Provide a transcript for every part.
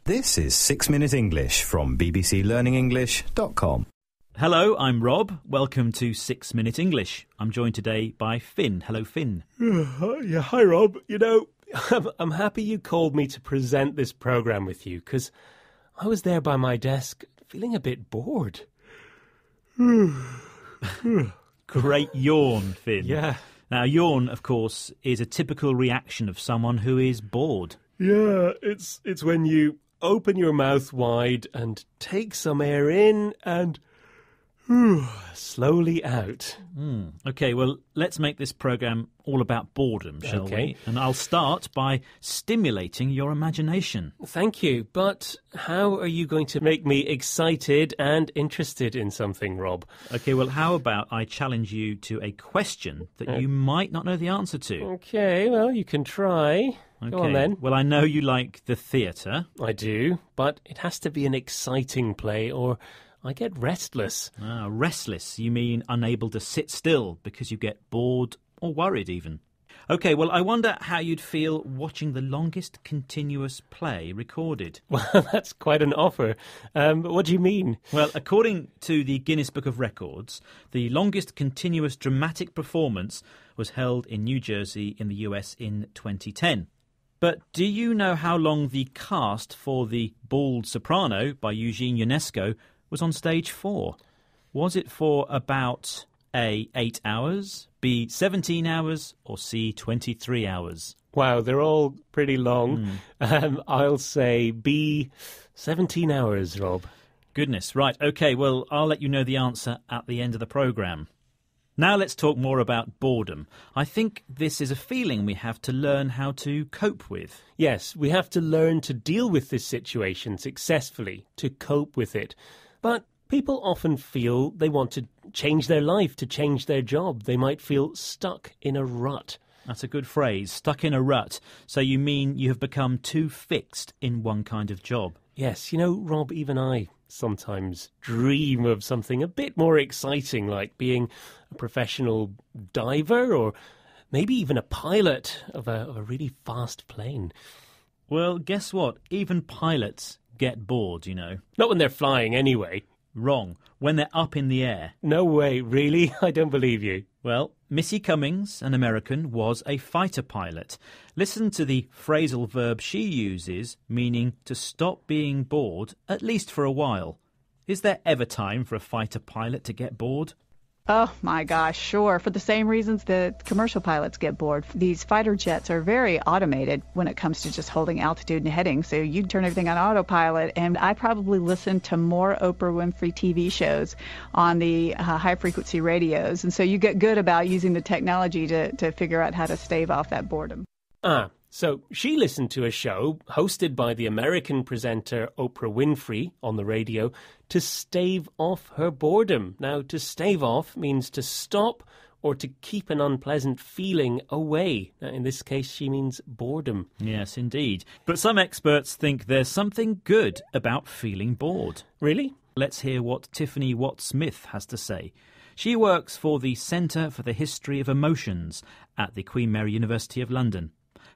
This is 6 Minute English from bbclearningenglish.com. Hello, I'm Rob. Welcome to 6 Minute English. I'm joined today by Finn. Hello, Finn. Yeah, hi, Rob. You know, I'm happy you called me to present this programme with you, because I was there by my desk feeling a bit bored. Great yawn, Finn. Yeah. Now, yawn, of course, is a typical reaction of someone who is bored. Yeah, it's when you open your mouth wide and take some air in and slowly out. OK, well, let's make this programme all about boredom, shall we? And I'll start by stimulating your imagination. Thank you, but how are you going to make me excited and interested in something, Rob? OK, well, how about I challenge you to a question that you might not know the answer to? OK, well, you can try. Go on then. Well, I know you like the theatre. I do, but it has to be an exciting play or I get restless. Restless, you mean unable to sit still because you get bored or worried even. OK, well, I wonder how you'd feel watching the longest continuous play recorded. Well, that's quite an offer. But what do you mean? Well, according to the Guinness Book of Records, the longest continuous dramatic performance was held in New Jersey in the US in 2010. But do you know how long the cast for The Bald Soprano by Eugene Ionesco was on stage for? Was it for about A, 8 hours, B, 17 hours, or C, 23 hours? Wow, they're all pretty long. I'll say B, 17 hours, Rob. Goodness, right. OK, well, I'll let you know the answer at the end of the programme. Now let's talk more about boredom. I think this is a feeling we have to learn how to cope with. Yes, we have to learn to deal with this situation successfully, to cope with it. But people often feel they want to change their life, to change their job. They might feel stuck in a rut. That's a good phrase, stuck in a rut. So you mean you have become too fixed in one kind of job? Yes, you know, Rob, even I sometimes dream of something a bit more exciting, like being a professional diver or maybe even a pilot of a really fast plane. Well, guess what? Even pilots get bored, you know. Not when they're flying anyway. Wrong. When they're up in the air. No way, really? I don't believe you. Well, Missy Cummings, an American, was a fighter pilot. Listen to the phrasal verb she uses, meaning to stop being bored, at least for a while. Is there ever time for a fighter pilot to get bored? Oh, my gosh, sure. For the same reasons that commercial pilots get bored. These fighter jets are very automated when it comes to just holding altitude and heading. So you turn everything on autopilot. And I probably listen to more Oprah Winfrey TV shows on the high-frequency radios. And so you get good about using the technology to figure out how to stave off that boredom. So she listened to a show hosted by the American presenter Oprah Winfrey on the radio to stave off her boredom. Now, to stave off means to stop or to keep an unpleasant feeling away. Now, in this case, she means boredom. Yes, indeed. But some experts think there's something good about feeling bored. Really? Let's hear what Tiffany Watt-Smith has to say. She works for the Centre for the History of Emotions at the Queen Mary University of London.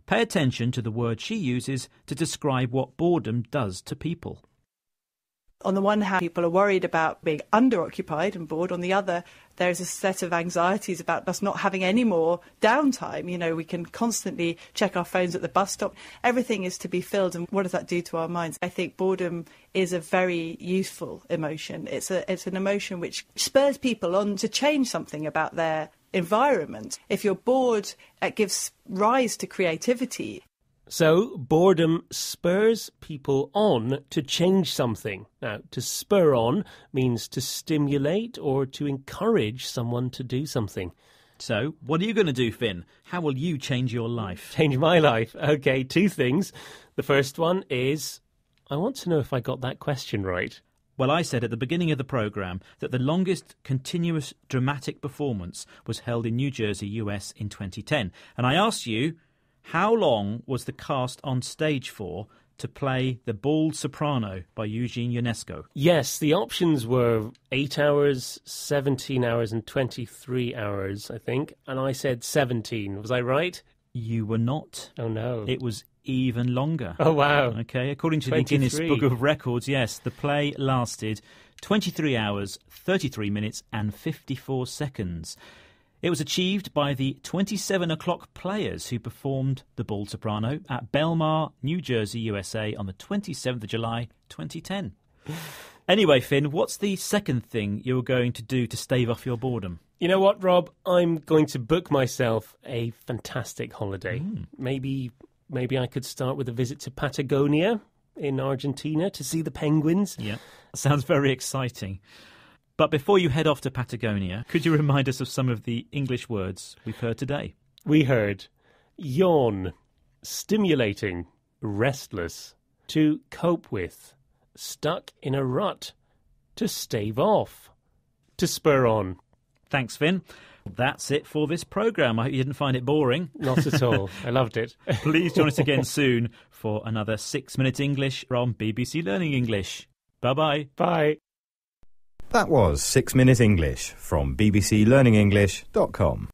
Pay attention to the word she uses to describe what boredom does to people. On the one hand, people are worried about being underoccupied and bored. On the other, there's a set of anxieties about us not having any more downtime. You know, we can constantly check our phones at the bus stop. Everything is to be filled. And what does that do to our minds? I think boredom is a very useful emotion. It's an emotion which spurs people on to change something about their environment. If you're bored, it gives rise to creativity. So boredom spurs people on to change something. Now, to spur on means to stimulate or to encourage someone to do something. So, what are you going to do, Finn? How will you change your life? Change my life? OK, two things. The first one is, I want to know if I got that question right. Well, I said at the beginning of the programme that the longest continuous dramatic performance was held in New Jersey, US in 2010. And I asked you, how long was the cast on stage for to play The Bald Soprano by Eugene Ionesco? Yes, the options were 8 hours, 17 hours and 23 hours, I think. And I said 17. Was I right? You were not. Oh, no. It was even longer. Oh, wow. Okay, according to the 23. Guinness Book of Records, yes, the play lasted 23 hours, 33 minutes and 54 seconds. It was achieved by the 27 O'Clock Players who performed The Bald Soprano at Belmar, New Jersey, USA on the 27th of July, 2010. Anyway, Finn, what's the second thing you're going to do to stave off your boredom? You know what, Rob? I'm going to book myself a fantastic holiday. Maybe I could start with a visit to Patagonia in Argentina to see the penguins. Yeah, sounds very exciting. But before you head off to Patagonia, could you remind us of some of the English words we've heard today? We heard yawn, stimulating, restless, to cope with, stuck in a rut, to stave off, to spur on. Thanks, Finn. That's it for this programme. I hope you didn't find it boring. Not at all. I loved it. Please join us again soon for another 6 Minute English from BBC Learning English. Bye-bye. Bye. That was 6 Minute English from bbclearningenglish.com.